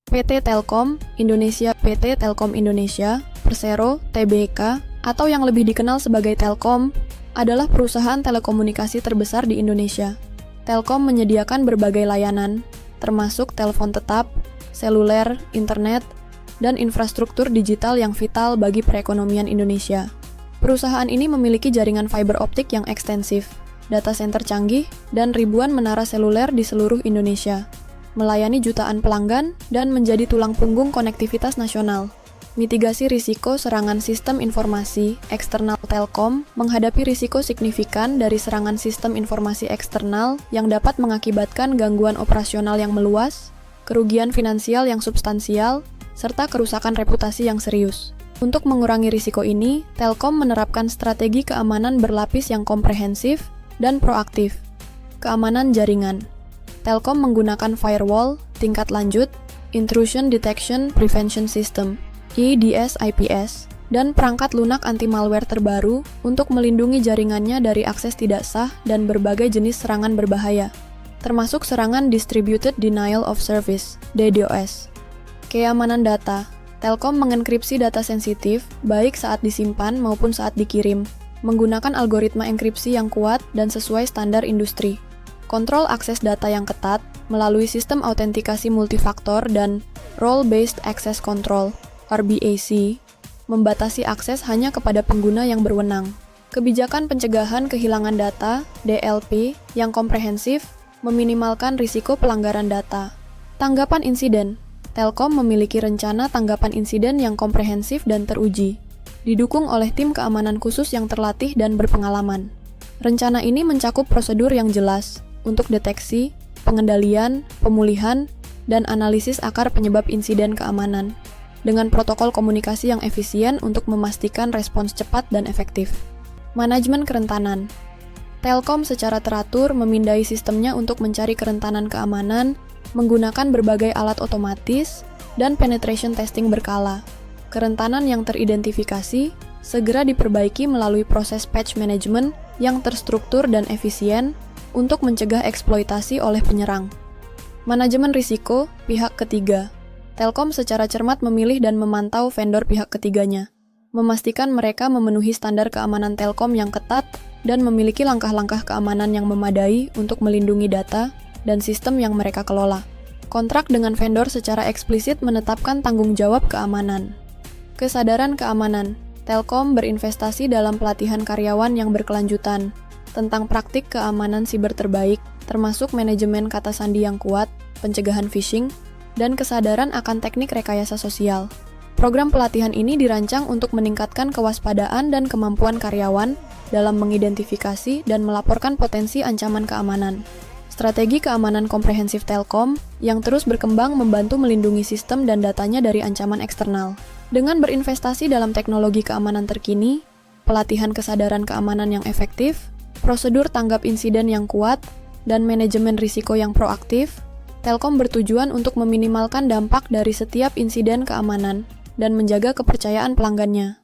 PT Telkom Indonesia, PT Telkom Indonesia, Persero, Tbk, atau yang lebih dikenal sebagai Telkom, adalah perusahaan telekomunikasi terbesar di Indonesia. Telkom menyediakan berbagai layanan, termasuk telepon tetap, seluler, internet, dan infrastruktur digital yang vital bagi perekonomian Indonesia. Perusahaan ini memiliki jaringan fiber optik yang ekstensif, data center canggih, dan ribuan menara seluler di seluruh Indonesia, melayani jutaan pelanggan dan menjadi tulang punggung konektivitas nasional. Mitigasi risiko serangan sistem informasi eksternal Telkom menghadapi risiko signifikan dari serangan sistem informasi eksternal yang dapat mengakibatkan gangguan operasional yang meluas, kerugian finansial yang substansial, serta kerusakan reputasi yang serius. Untuk mengurangi risiko ini, Telkom menerapkan strategi keamanan berlapis yang komprehensif dan proaktif. Keamanan jaringan. Telkom menggunakan firewall tingkat lanjut, Intrusion Detection Prevention System, IDS/IPS, dan perangkat lunak anti-malware terbaru untuk melindungi jaringannya dari akses tidak sah dan berbagai jenis serangan berbahaya, termasuk serangan Distributed Denial of Service, DDoS. Keamanan data. Telkom mengenkripsi data sensitif, baik saat disimpan maupun saat dikirim, menggunakan algoritma enkripsi yang kuat dan sesuai standar industri. Kontrol akses data yang ketat melalui sistem autentikasi multifaktor dan Role-Based Access Control, RBAC, membatasi akses hanya kepada pengguna yang berwenang. Kebijakan pencegahan kehilangan data, DLP, yang komprehensif, meminimalkan risiko pelanggaran data. Tanggapan insiden. Telkom memiliki rencana tanggapan insiden yang komprehensif dan teruji, didukung oleh tim keamanan khusus yang terlatih dan berpengalaman. Rencana ini mencakup prosedur yang jelas untuk deteksi, pengendalian, pemulihan, dan analisis akar penyebab insiden keamanan, dengan protokol komunikasi yang efisien untuk memastikan respons cepat dan efektif. Manajemen kerentanan. Telkom secara teratur memindai sistemnya untuk mencari kerentanan keamanan, menggunakan berbagai alat otomatis, dan penetration testing berkala. Kerentanan yang teridentifikasi segera diperbaiki melalui proses patch management yang terstruktur dan efisien untuk mencegah eksploitasi oleh penyerang. Manajemen risiko pihak ketiga. Telkom secara cermat memilih dan memantau vendor pihak ketiganya, memastikan mereka memenuhi standar keamanan Telkom yang ketat dan memiliki langkah-langkah keamanan yang memadai untuk melindungi data dan sistem yang mereka kelola. Kontrak dengan vendor secara eksplisit menetapkan tanggung jawab keamanan. Kesadaran keamanan. Telkom berinvestasi dalam pelatihan karyawan yang berkelanjutan tentang praktik keamanan siber terbaik, termasuk manajemen kata sandi yang kuat, pencegahan phishing, dan kesadaran akan teknik rekayasa sosial. Program pelatihan ini dirancang untuk meningkatkan kewaspadaan dan kemampuan karyawan dalam mengidentifikasi dan melaporkan potensi ancaman keamanan. Strategi keamanan komprehensif Telkom yang terus berkembang membantu melindungi sistem dan datanya dari ancaman eksternal. Dengan berinvestasi dalam teknologi keamanan terkini, pelatihan kesadaran keamanan yang efektif, prosedur tanggap insiden yang kuat, dan manajemen risiko yang proaktif, Telkom bertujuan untuk meminimalkan dampak dari setiap insiden keamanan dan menjaga kepercayaan pelanggannya.